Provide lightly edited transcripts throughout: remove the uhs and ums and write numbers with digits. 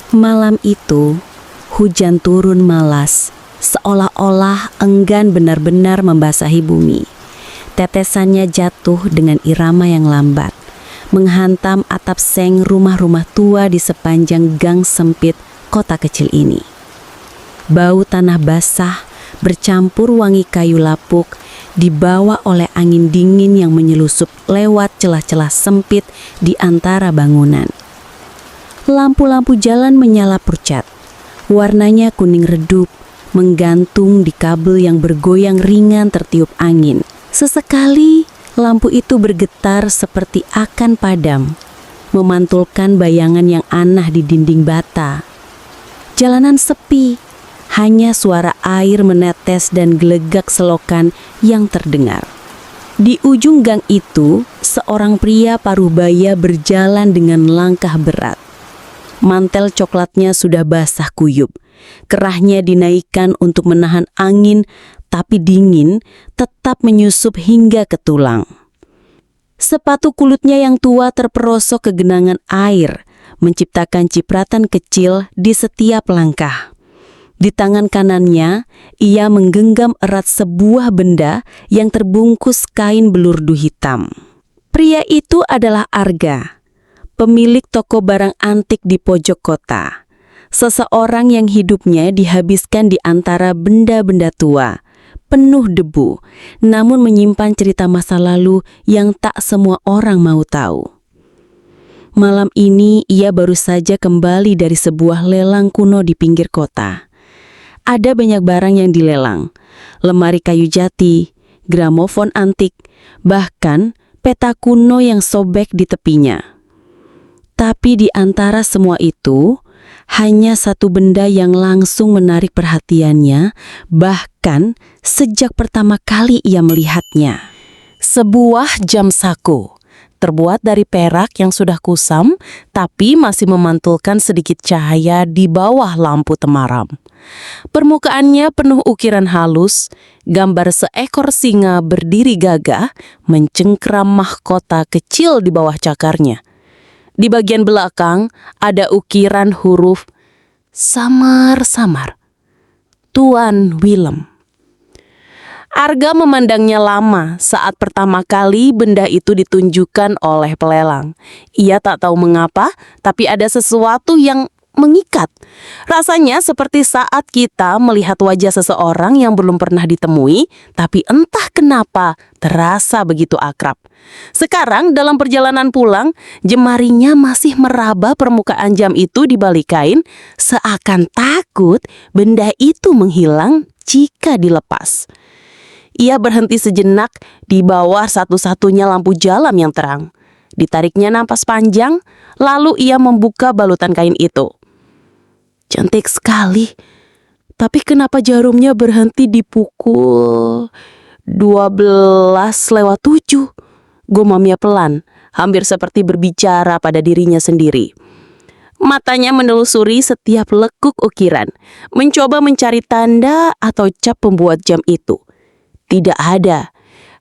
Malam itu, hujan turun malas, seolah-olah enggan benar-benar membasahi bumi. Tetesannya jatuh dengan irama yang lambat, menghantam atap seng rumah-rumah tua di sepanjang gang sempit kota kecil ini. Bau tanah basah bercampur wangi kayu lapuk dibawa oleh angin dingin yang menyelusup lewat celah-celah sempit di antara bangunan. Lampu-lampu jalan menyala pucat. Warnanya kuning redup, menggantung di kabel yang bergoyang ringan tertiup angin. Sesekali lampu itu bergetar seperti akan padam, memantulkan bayangan yang aneh di dinding bata. Jalanan sepi, hanya suara air menetes dan gelegak selokan yang terdengar. Di ujung gang itu, seorang pria parubaya berjalan dengan langkah berat. Mantel coklatnya sudah basah kuyup. Kerahnya dinaikkan untuk menahan angin, tapi dingin tetap menyusup hingga ke tulang. Sepatu kulitnya yang tua terperosok ke genangan air, menciptakan cipratan kecil di setiap langkah. Di tangan kanannya, ia menggenggam erat sebuah benda yang terbungkus kain belurdu hitam. Pria itu adalah Arga, pemilik toko barang antik di pojok kota. Seseorang yang hidupnya dihabiskan di antara benda-benda tua, penuh debu, namun menyimpan cerita masa lalu yang tak semua orang mau tahu. Malam ini ia baru saja kembali dari sebuah lelang kuno di pinggir kota. Ada banyak barang yang dilelang, lemari kayu jati, gramofon antik, bahkan peta kuno yang sobek di tepinya. Tapi di antara semua itu, hanya satu benda yang langsung menarik perhatiannya, bahkan sejak pertama kali ia melihatnya. Sebuah jam saku, terbuat dari perak yang sudah kusam, tapi masih memantulkan sedikit cahaya di bawah lampu temaram. Permukaannya penuh ukiran halus, gambar seekor singa berdiri gagah, mencengkram mahkota kecil di bawah cakarnya. Di bagian belakang ada ukiran huruf samar-samar, Tuan Willem. Arga memandangnya lama saat pertama kali benda itu ditunjukkan oleh pelelang. Ia tak tahu mengapa, tapi ada sesuatu yang mengikat. Rasanya seperti saat kita melihat wajah seseorang yang belum pernah ditemui, tapi entah kenapa terasa begitu akrab. Sekarang dalam perjalanan pulang, jemarinya masih meraba permukaan jam itu di balik kain, seakan takut benda itu menghilang jika dilepas. Ia berhenti sejenak di bawah satu-satunya lampu jalan yang terang. Ditariknya napas panjang, lalu ia membuka balutan kain itu. Cantik sekali, tapi kenapa jarumnya berhenti di pukul 12:07? Gumamnya pelan, hampir seperti berbicara pada dirinya sendiri. Matanya menelusuri setiap lekuk ukiran, mencoba mencari tanda atau cap pembuat jam itu. Tidak ada,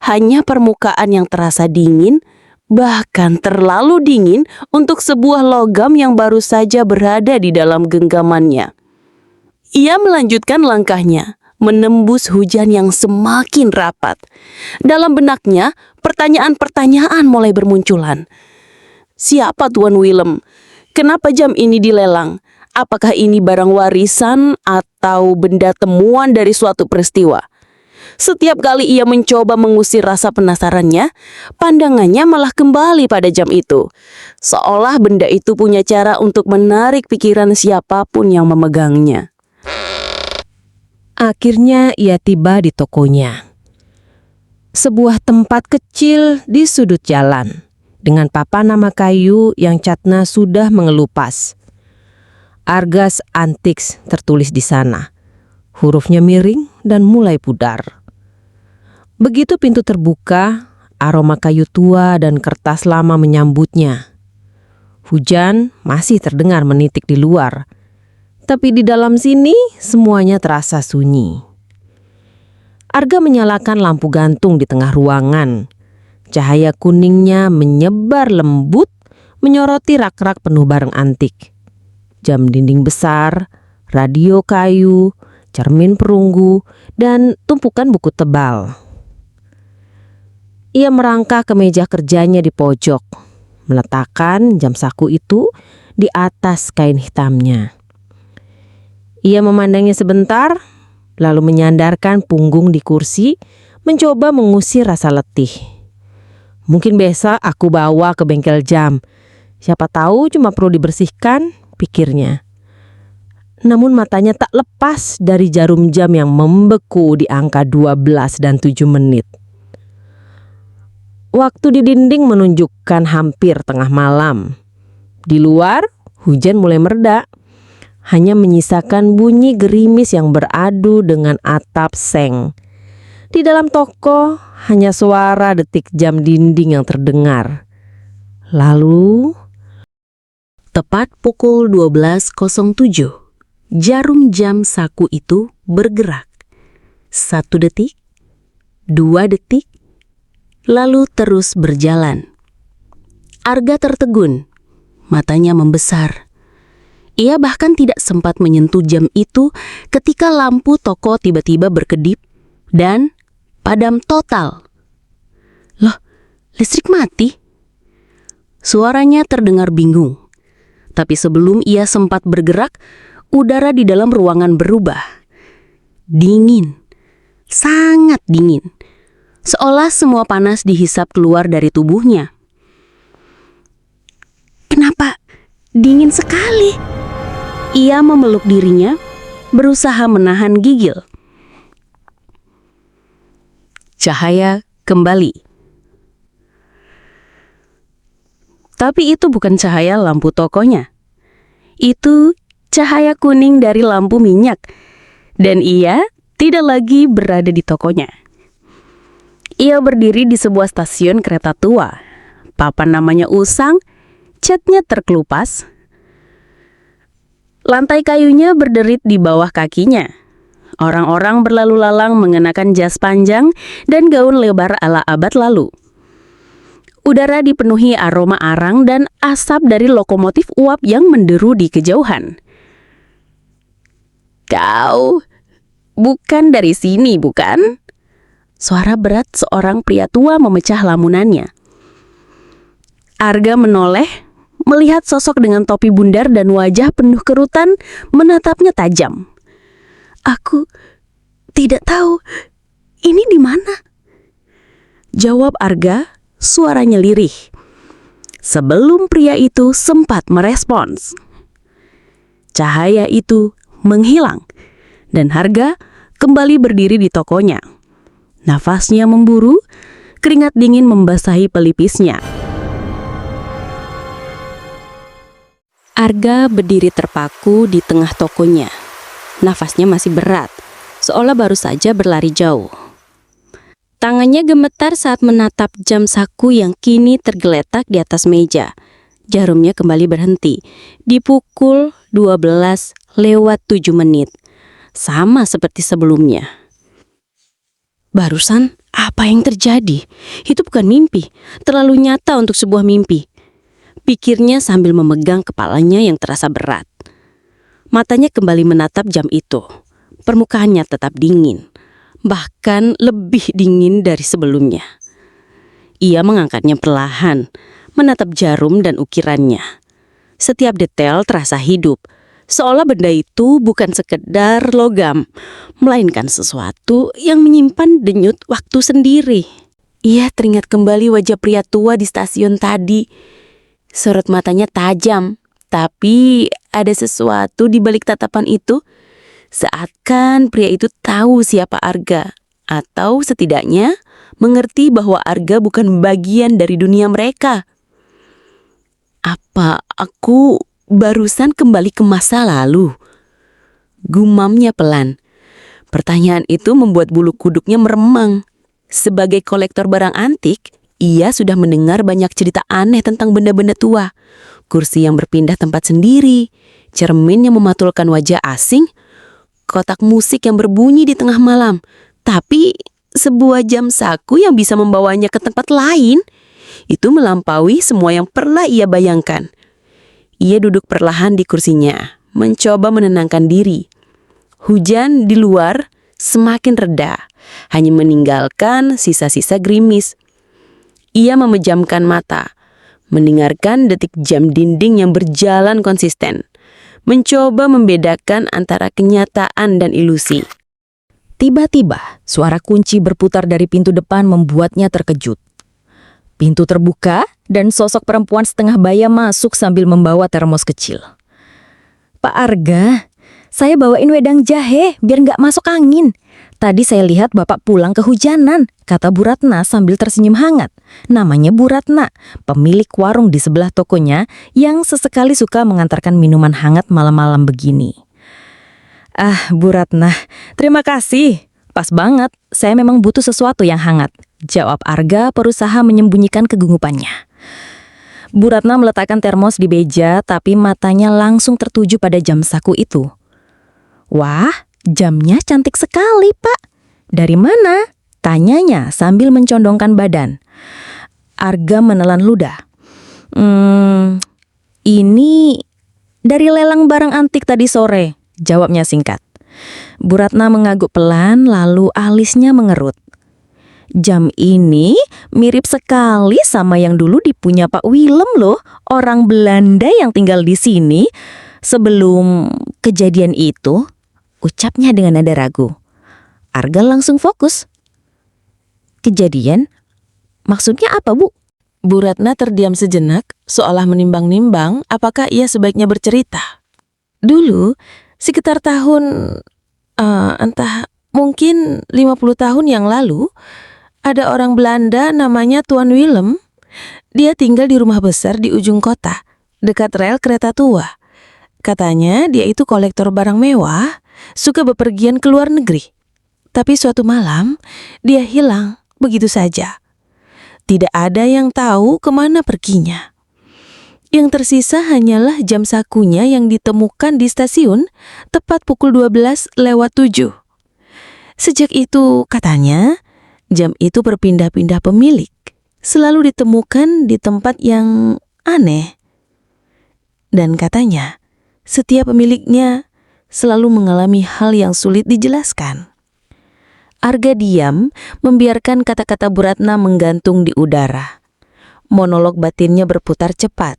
hanya permukaan yang terasa dingin, bahkan terlalu dingin untuk sebuah logam yang baru saja berada di dalam genggamannya. Ia melanjutkan langkahnya, menembus hujan yang semakin rapat. Dalam benaknya, pertanyaan-pertanyaan mulai bermunculan. Siapa Tuan Willem? Kenapa jam ini dilelang? Apakah ini barang warisan atau benda temuan dari suatu peristiwa? Setiap kali ia mencoba mengusir rasa penasarannya, pandangannya malah kembali pada jam itu. Seolah benda itu punya cara untuk menarik pikiran siapapun yang memegangnya. Akhirnya ia tiba di tokonya. Sebuah tempat kecil di sudut jalan, dengan papan nama kayu yang catnya sudah mengelupas. Argas Antiques tertulis di sana. Hurufnya miring dan mulai pudar. Begitu pintu terbuka, aroma kayu tua dan kertas lama menyambutnya. Hujan masih terdengar menitik di luar, tapi di dalam sini semuanya terasa sunyi. Arga menyalakan lampu gantung di tengah ruangan. Cahaya kuningnya menyebar lembut, menyoroti rak-rak penuh barang antik. jam dinding besar, radio kayu, cermin perunggu, dan tumpukan buku tebal. Ia merangkak ke meja kerjanya di pojok, meletakkan jam saku itu di atas kain hitamnya. Ia memandangnya sebentar, lalu menyandarkan punggung di kursi, mencoba mengusir rasa letih. Mungkin besok aku bawa ke bengkel jam. Siapa tahu cuma perlu dibersihkan, pikirnya. Namun matanya tak lepas dari jarum jam yang membeku di angka 12 dan 7 menit. Waktu di dinding menunjukkan hampir tengah malam. Di luar, hujan mulai mereda. Hanya menyisakan bunyi gerimis yang beradu dengan atap seng. Di dalam toko, hanya suara detik jam dinding yang terdengar. Lalu, Tepat pukul 12.07, jarum jam saku itu bergerak. 1 detik, 2 detik, lalu terus berjalan. Arga tertegun, matanya membesar. Ia bahkan tidak sempat menyentuh jam itu ketika lampu toko tiba-tiba berkedip dan padam total. Loh, listrik mati? Suaranya terdengar bingung. Tapi sebelum ia sempat bergerak, udara di dalam ruangan berubah. Dingin, sangat dingin. Seolah semua panas dihisap keluar dari tubuhnya. Kenapa dingin sekali? Ia memeluk dirinya, berusaha menahan gigil. Cahaya kembali. Tapi itu bukan cahaya lampu tokonya. Itu cahaya kuning dari lampu minyak. Dan ia tidak lagi berada di tokonya. Ia berdiri di sebuah stasiun kereta tua. Papan namanya usang, catnya terkelupas. Lantai kayunya berderit di bawah kakinya. Orang-orang berlalu lalang mengenakan jas panjang dan gaun lebar ala abad lalu. Udara dipenuhi aroma arang dan asap dari lokomotif uap yang menderu di kejauhan. Kau bukan dari sini, bukan? Suara berat seorang pria tua memecah lamunannya. Arga menoleh, melihat sosok dengan topi bundar dan wajah penuh kerutan menatapnya tajam. Aku tidak tahu, ini di mana? Jawab Arga, suaranya lirih. Sebelum pria itu sempat merespons. Cahaya itu menghilang dan Arga kembali berdiri di tokonya. Nafasnya memburu, keringat dingin membasahi pelipisnya. Arga berdiri terpaku di tengah tokonya. Nafasnya masih berat, seolah baru saja berlari jauh. Tangannya gemetar saat menatap jam saku yang kini tergeletak di atas meja. Jarumnya kembali berhenti di pukul 12:07 menit. Sama seperti sebelumnya. Barusan apa yang terjadi? Itu bukan mimpi, terlalu nyata untuk sebuah mimpi. Pikirnya sambil memegang kepalanya yang terasa berat. Matanya kembali menatap jam itu. Permukaannya tetap dingin, bahkan lebih dingin dari sebelumnya. Ia mengangkatnya perlahan, menatap jarum dan ukirannya. Setiap detail terasa hidup, seolah benda itu bukan sekedar logam, melainkan sesuatu yang menyimpan denyut waktu sendiri. Ia teringat kembali wajah pria tua di stasiun tadi. Sorot matanya tajam, tapi ada sesuatu di balik tatapan itu. Seakan pria itu tahu siapa Arga, atau setidaknya mengerti bahwa Arga bukan bagian dari dunia mereka. Apa aku barusan kembali ke masa lalu? Gumamnya pelan. Pertanyaan itu membuat bulu kuduknya meremang. Sebagai kolektor barang antik, ia sudah mendengar banyak cerita aneh tentang benda-benda tua. Kursi yang berpindah tempat sendiri, cermin yang mematulkan wajah asing, kotak musik yang berbunyi di tengah malam. Tapi sebuah jam saku yang bisa membawanya ke tempat lain, itu melampaui semua yang pernah ia bayangkan. Ia duduk perlahan di kursinya, mencoba menenangkan diri. Hujan di luar semakin reda, hanya meninggalkan sisa-sisa gerimis. Ia memejamkan mata, mendengarkan detik jam dinding yang berjalan konsisten, mencoba membedakan antara kenyataan dan ilusi. Tiba-tiba, suara kunci berputar dari pintu depan membuatnya terkejut. Pintu terbuka dan sosok perempuan setengah baya masuk sambil membawa termos kecil. "Pak Arga, saya bawain wedang jahe biar nggak masuk angin. Tadi saya lihat Bapak pulang kehujanan," kata Bu Ratna sambil tersenyum hangat. Namanya Bu Ratna, pemilik warung di sebelah tokonya yang sesekali suka mengantarkan minuman hangat malam-malam begini. "Ah, Bu Ratna, terima kasih. Pas banget, saya memang butuh sesuatu yang hangat," jawab Arga berusaha menyembunyikan kegugupannya. Bu Ratna meletakkan termos di meja, tapi matanya langsung tertuju pada jam saku itu. "Wah, jamnya cantik sekali, Pak. Dari mana?" tanyanya sambil mencondongkan badan. Arga menelan ludah. Ini dari lelang barang antik tadi sore," jawabnya singkat. Bu Ratna mengangguk pelan, lalu alisnya mengerut. "Jam ini mirip sekali sama yang dulu dipunya Pak Willem loh, orang Belanda yang tinggal di sini. Sebelum kejadian itu," ucapnya dengan nada ragu. Arga langsung fokus. "Kejadian? Maksudnya apa, Bu?" Bu Ratna terdiam sejenak, seolah menimbang-nimbang apakah ia sebaiknya bercerita. Dulu, sekitar tahun, mungkin 50 tahun yang lalu, ada orang Belanda namanya Tuan Willem. Dia tinggal di rumah besar di ujung kota, dekat rel kereta tua. Katanya dia itu kolektor barang mewah, suka bepergian ke luar negeri. Tapi suatu malam, dia hilang begitu saja. Tidak ada yang tahu kemana perginya. Yang tersisa hanyalah jam sakunya yang ditemukan di stasiun tepat pukul 12:07. Sejak itu, katanya, jam itu berpindah-pindah pemilik, selalu ditemukan di tempat yang aneh. Dan katanya, setiap pemiliknya selalu mengalami hal yang sulit dijelaskan. Arga diam, membiarkan kata-kata Bu Ratna menggantung di udara. Monolog batinnya berputar cepat.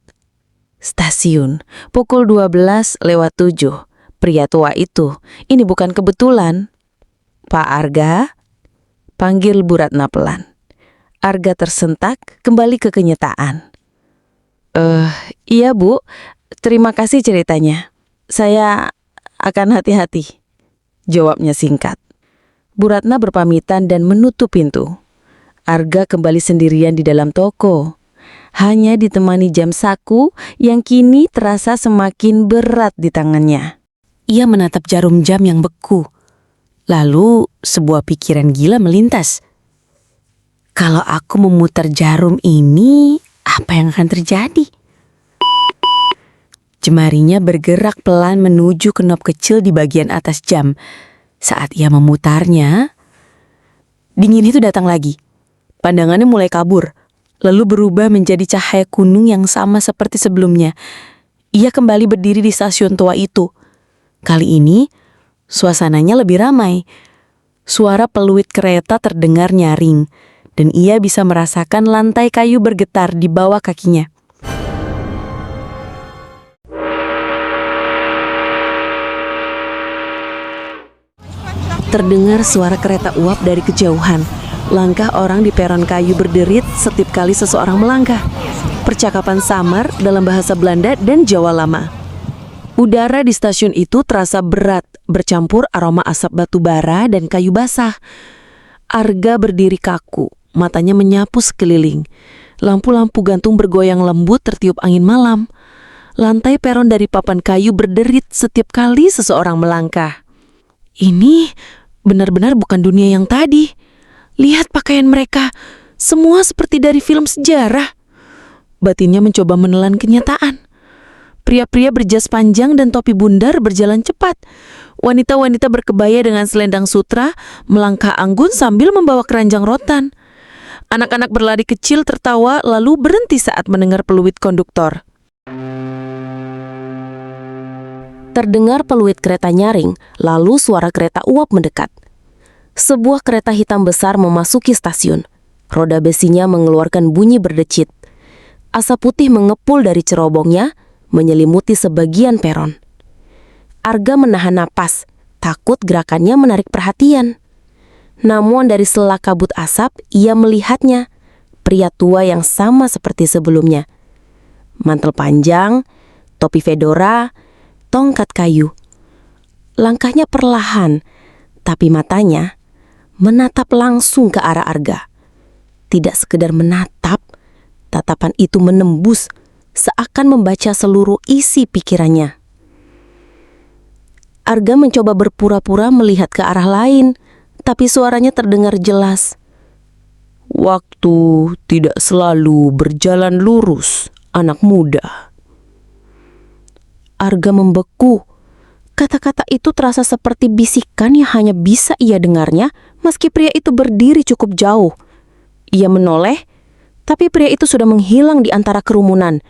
Stasiun, pukul 12:07. Pria tua itu, ini bukan kebetulan. "Pak Arga?" panggil Bu Ratna pelan. Arga tersentak, kembali ke kenyataan. Iya Bu, terima kasih ceritanya. Saya akan hati-hati," jawabnya singkat. Bu Ratna berpamitan dan menutup pintu. Arga kembali sendirian di dalam toko, hanya ditemani jam saku yang kini terasa semakin berat di tangannya. Ia menatap jarum jam yang beku. Lalu sebuah pikiran gila melintas. Kalau aku memutar jarum ini, apa yang akan terjadi? Jemarinya bergerak pelan menuju knop kecil di bagian atas jam. Saat ia memutarnya, dingin itu datang lagi. Pandangannya mulai kabur, lalu berubah menjadi cahaya kuning yang sama seperti sebelumnya. Ia kembali berdiri di stasiun tua itu. Kali ini, suasananya lebih ramai. Suara peluit kereta terdengar nyaring, dan ia bisa merasakan lantai kayu bergetar di bawah kakinya. Terdengar suara kereta uap dari kejauhan. Langkah orang di peron kayu berderit setiap kali seseorang melangkah. Percakapan samar dalam bahasa Belanda dan Jawa lama. Udara di stasiun itu terasa berat, bercampur aroma asap batu bara dan kayu basah. Arga berdiri kaku, matanya menyapu sekeliling. Lampu-lampu gantung bergoyang lembut tertiup angin malam. Lantai peron dari papan kayu berderit setiap kali seseorang melangkah. Ini benar-benar bukan dunia yang tadi. Lihat pakaian mereka, semua seperti dari film sejarah. Batinnya mencoba menelan kenyataan. Pria-pria berjas panjang dan topi bundar berjalan cepat. Wanita-wanita berkebaya dengan selendang sutra melangkah anggun sambil membawa keranjang rotan. Anak-anak berlari kecil tertawa lalu berhenti saat mendengar peluit konduktor. Terdengar peluit kereta nyaring, lalu suara kereta uap mendekat. Sebuah kereta hitam besar memasuki stasiun. Roda besinya mengeluarkan bunyi berdecit. Asap putih mengepul dari cerobongnya, menyelimuti sebagian peron. Arga menahan napas, takut gerakannya menarik perhatian. Namun dari sela kabut asap, ia melihatnya, pria tua yang sama seperti sebelumnya. Mantel panjang, topi fedora, tongkat kayu. Langkahnya perlahan, tapi matanya menatap langsung ke arah Arga. Tidak sekedar menatap, tatapan itu menembus, seakan membaca seluruh isi pikirannya. Arga mencoba berpura-pura melihat ke arah lain, tapi suaranya terdengar jelas. "Waktu tidak selalu berjalan lurus, anak muda." Arga membeku. Kata-kata itu terasa seperti bisikan yang hanya bisa ia dengarnya meski pria itu berdiri cukup jauh. Ia menoleh, tapi pria itu sudah menghilang di antara kerumunan.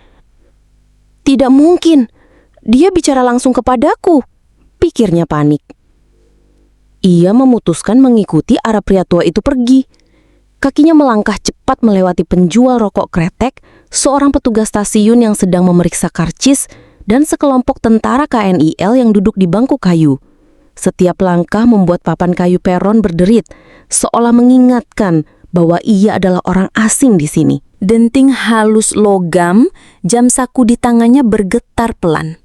"Tidak mungkin, dia bicara langsung kepadaku," pikirnya panik. Ia memutuskan mengikuti arah pria tua itu pergi. Kakinya melangkah cepat melewati penjual rokok kretek, seorang petugas stasiun yang sedang memeriksa karcis, dan sekelompok tentara KNIL yang duduk di bangku kayu. Setiap langkah membuat papan kayu peron berderit, seolah mengingatkan bahwa ia adalah orang asing di sini. Denting halus logam, jam saku di tangannya bergetar pelan.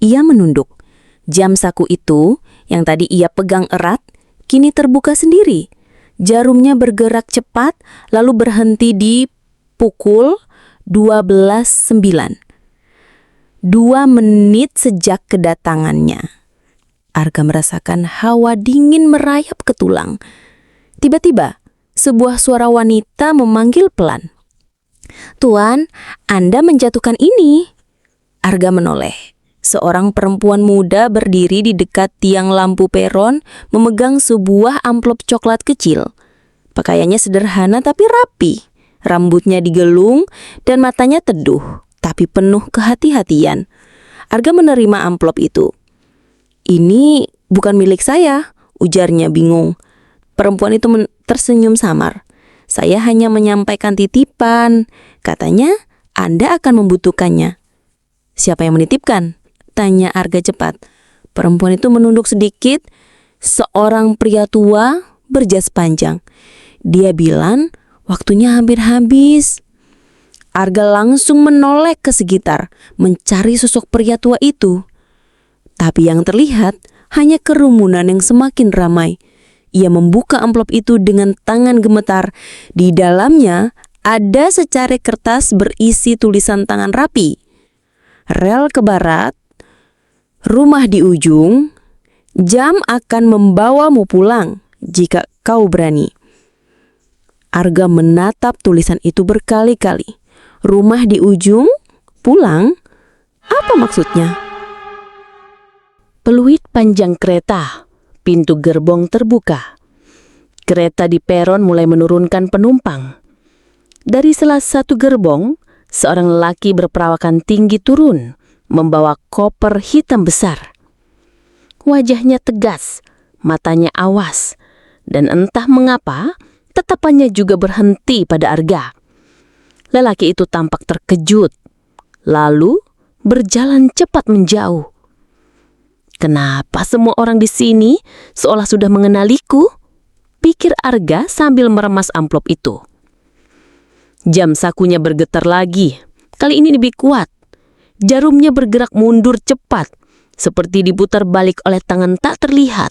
Ia menunduk. Jam saku itu, yang tadi ia pegang erat, kini terbuka sendiri. Jarumnya bergerak cepat, lalu berhenti di pukul 12.09. 2 menit sejak kedatangannya. Arga merasakan hawa dingin merayap ke tulang. Tiba-tiba, sebuah suara wanita memanggil pelan. "Tuan, Anda menjatuhkan ini." Arga menoleh. Seorang perempuan muda berdiri di dekat tiang lampu peron, memegang sebuah amplop coklat kecil. Pakaiannya sederhana tapi rapi. Rambutnya digelung dan matanya teduh, tapi penuh kehati-hatian. Arga menerima amplop itu. "Ini bukan milik saya," ujarnya bingung. Perempuan itu tersenyum samar. "Saya hanya menyampaikan titipan. Katanya Anda akan membutuhkannya." "Siapa yang menitipkan?" tanya Arga cepat. Perempuan itu menunduk sedikit. Seorang pria tua berjas panjang. Dia bilang waktunya hampir habis. Arga langsung menoleh ke sekitar, mencari sosok pria tua itu. Tapi yang terlihat hanya kerumunan yang semakin ramai. Ia membuka amplop itu dengan tangan gemetar. Di dalamnya ada secari kertas berisi tulisan tangan rapi. "Rel ke barat, rumah di ujung, jam akan membawamu pulang jika kau berani." Arga menatap tulisan itu berkali-kali. Rumah di ujung, pulang? Apa maksudnya? Peluit panjang kereta, pintu gerbong terbuka. Kereta di peron mulai menurunkan penumpang. Dari salah satu gerbong, seorang lelaki berperawakan tinggi turun, membawa koper hitam besar. Wajahnya tegas, matanya awas, dan entah mengapa, tatapannya juga berhenti pada Arga. Lelaki itu tampak terkejut, lalu berjalan cepat menjauh. "Kenapa semua orang di sini seolah sudah mengenaliku?" pikir Arga sambil meremas amplop itu. Jam sakunya bergetar lagi, kali ini lebih kuat. Jarumnya bergerak mundur cepat, seperti diputar balik oleh tangan tak terlihat.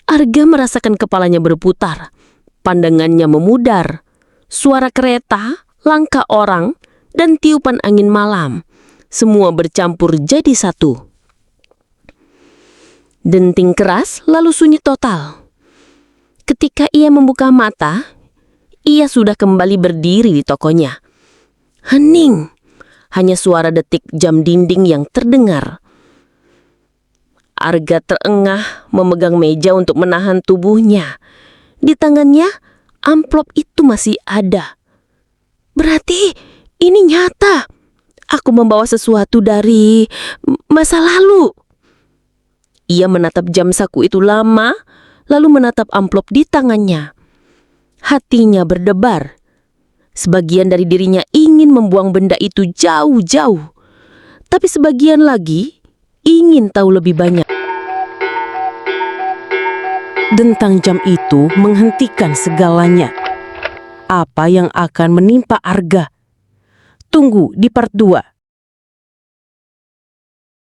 Arga merasakan kepalanya berputar, pandangannya memudar. Suara kereta, langkah orang, dan tiupan angin malam, semua bercampur jadi satu. Denting keras lalu sunyi total. Ketika ia membuka mata, ia sudah kembali berdiri di tokonya. Hening, hanya suara detik jam dinding yang terdengar. Arga terengah memegang meja untuk menahan tubuhnya. Di tangannya, amplop itu masih ada. Berarti ini nyata. Aku membawa sesuatu dari masa lalu. Ia menatap jam saku itu lama, lalu menatap amplop di tangannya. Hatinya berdebar. Sebagian dari dirinya ingin membuang benda itu jauh-jauh. Tapi sebagian lagi ingin tahu lebih banyak. Dentang jam itu menghentikan segalanya. Apa yang akan menimpa Arga? Tunggu di part 2.